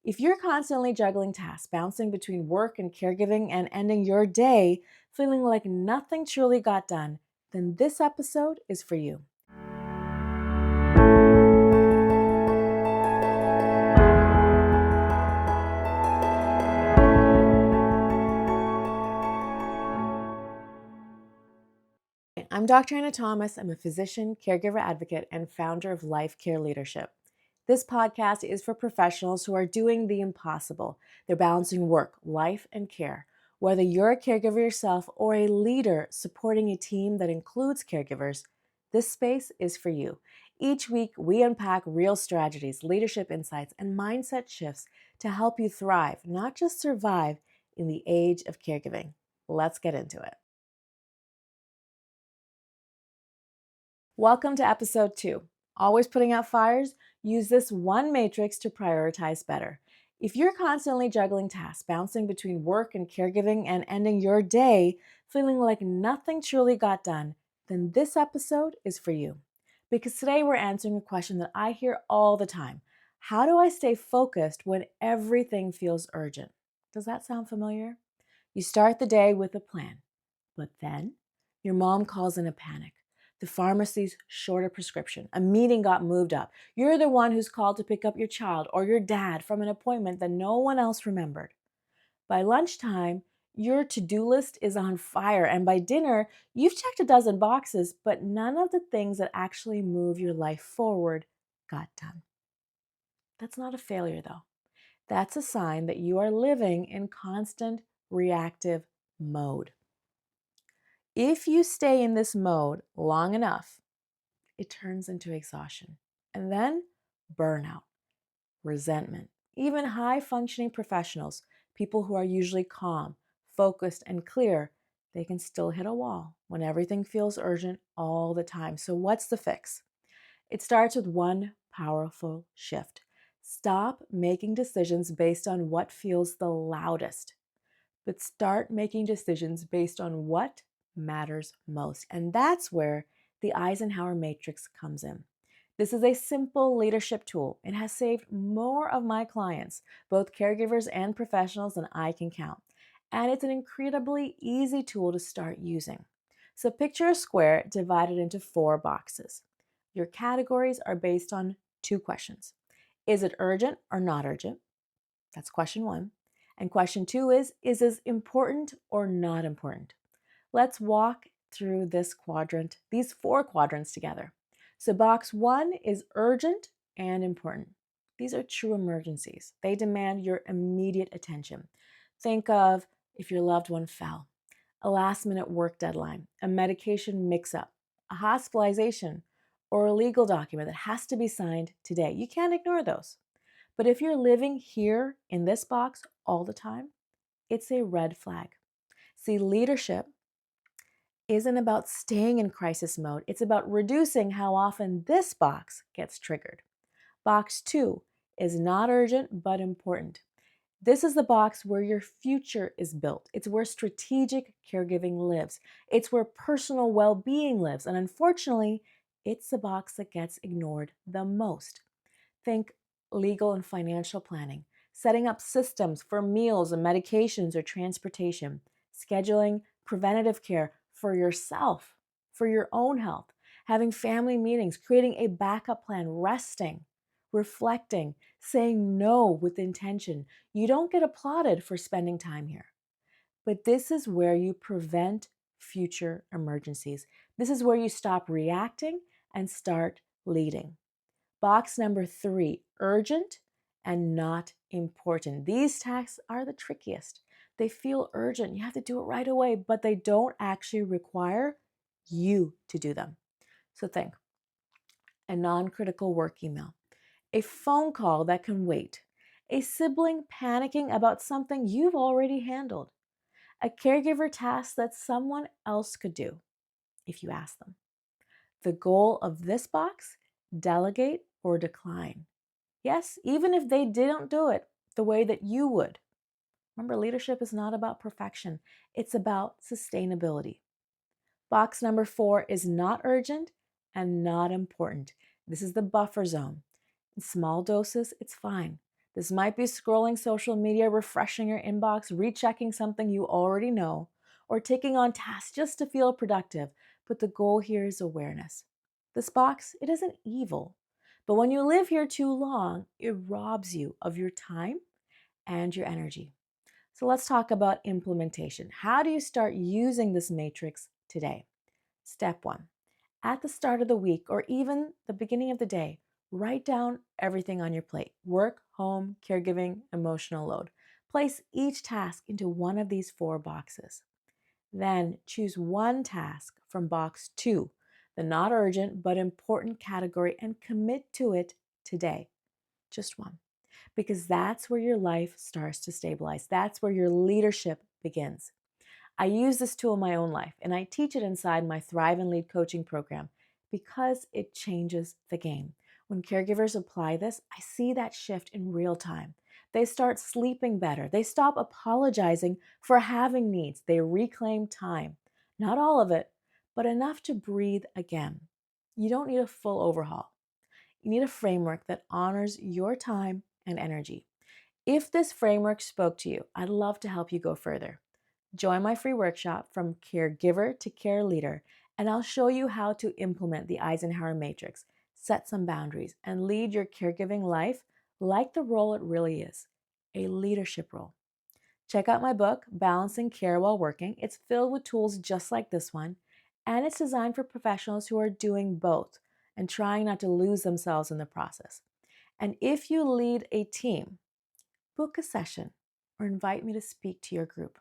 If you're constantly juggling tasks, bouncing between work and caregiving, and ending your day feeling like nothing truly got done, then this episode is for you. I'm Dr. Anna Thomas. I'm a physician, caregiver advocate, and founder of Life Care Leadership. This podcast is for professionals who are doing the impossible. They're balancing work, life, and care. Whether you're a caregiver yourself or a leader supporting a team that includes caregivers, this space is for you. Each week, we unpack real strategies, leadership insights, and mindset shifts to help you thrive, not just survive, in the age of caregiving. Let's get into it. Welcome to episode 2. Always putting out fires? Use this one matrix to prioritize better. If you're constantly juggling tasks, bouncing between work and caregiving, and ending your day feeling like nothing truly got done, then this episode is for you. Because today we're answering a question that I hear all the time. How do I stay focused when everything feels urgent? Does that sound familiar? You start the day with a plan, but then your mom calls in a panic. The pharmacy's short a prescription. A meeting got moved up. You're the one who's called to pick up your child or your dad from an appointment that no one else remembered. By lunchtime, your to-do list is on fire, and by dinner, you've checked a dozen boxes, but none of the things that actually move your life forward got done. That's not a failure, though. That's a sign that you are living in constant reactive mode. If you stay in this mode long enough, it turns into exhaustion and then burnout, resentment. Even high functioning professionals, people who are usually calm, focused, and clear, they can still hit a wall when everything feels urgent all the time. So, what's the fix? It starts with one powerful shift. Stop making decisions based on what feels the loudest, but start making decisions based on what matters most. And that's where the Eisenhower Matrix comes in. This is a simple leadership tool. It has saved more of my clients, both caregivers and professionals, than I can count. And it's an incredibly easy tool to start using. So picture a square divided into 4 boxes. Your categories are based on 2 questions. Is it urgent or not urgent? That's question 1. And question 2 is this important or not important? Let's walk through these 4 quadrants together. So box 1 is urgent and important. These are true emergencies. They demand your immediate attention. Think of if your loved one fell, a last-minute work deadline, a medication mix-up, a hospitalization, or a legal document that has to be signed today. You can't ignore those. But if you're living here in this box all the time, it's a red flag. See, leadership isn't about staying in crisis mode. It's about reducing how often this box gets triggered. Box 2 is not urgent but important. This is the box where your future is built. It's where strategic caregiving lives. It's where personal well-being lives. And unfortunately, it's the box that gets ignored the most. Think legal and financial planning, setting up systems for meals and medications or transportation, scheduling preventative care for yourself, for your own health, having family meetings, creating a backup plan, resting, reflecting, saying no with intention. You don't get applauded for spending time here. But this is where you prevent future emergencies. This is where you stop reacting and start leading. Box number 3, urgent and not important. These tasks are the trickiest. They feel urgent. You have to do it right away, but they don't actually require you to do them. So think, a non-critical work email, a phone call that can wait, a sibling panicking about something you've already handled, a caregiver task that someone else could do if you ask them. The goal of this box: delegate or decline. Yes, even if they didn't do it the way that you would. Remember, leadership is not about perfection. It's about sustainability. Box number 4 is not urgent and not important. This is the buffer zone. In small doses, it's fine. This might be scrolling social media, refreshing your inbox, rechecking something you already know, or taking on tasks just to feel productive. But the goal here is awareness. This box, it isn't evil. But when you live here too long, it robs you of your time and your energy. So let's talk about implementation. How do you start using this matrix today? Step one, at the start of the week or even the beginning of the day, write down everything on your plate: work, home, caregiving, emotional load. Place each task into one of these four boxes. Then choose one task from box two, the not urgent but important category, and commit to it today. Just one. Because that's where your life starts to stabilize. That's where your leadership begins. I use this tool in my own life, and I teach it inside my Thrive and Lead coaching program because it changes the game. When caregivers apply this, I see that shift in real time. They start sleeping better. They stop apologizing for having needs. They reclaim time. Not all of it, but enough to breathe again. You don't need a full overhaul. You need a framework that honors your time and energy. If this framework spoke to you, I'd love to help you go further. Join my free workshop, From Caregiver to Care Leader, and I'll show you how to implement the Eisenhower Matrix, set some boundaries, and lead your caregiving life like the role it really is, a leadership role. Check out my book, Balancing Care While Working. It's filled with tools just like this one, and it's designed for professionals who are doing both and trying not to lose themselves in the process. And if you lead a team, book a session or invite me to speak to your group.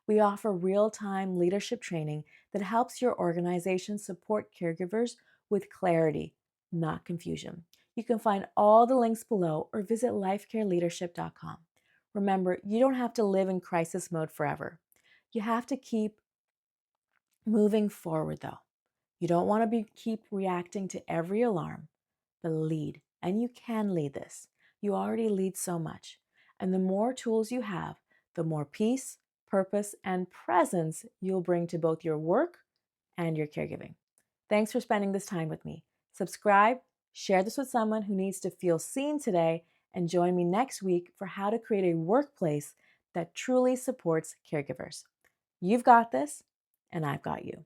We offer real-time leadership training that helps your organization support caregivers with clarity, not confusion. You can find all the links below or visit lifecareleadership.com. Remember, you don't have to live in crisis mode forever. You have to keep moving forward though. You don't want to keep reacting to every alarm, but lead. And you can lead this. You already lead so much. And the more tools you have, the more peace, purpose, and presence you'll bring to both your work and your caregiving. Thanks for spending this time with me. Subscribe, share this with someone who needs to feel seen today, and join me next week for how to create a workplace that truly supports caregivers. You've got this, and I've got you.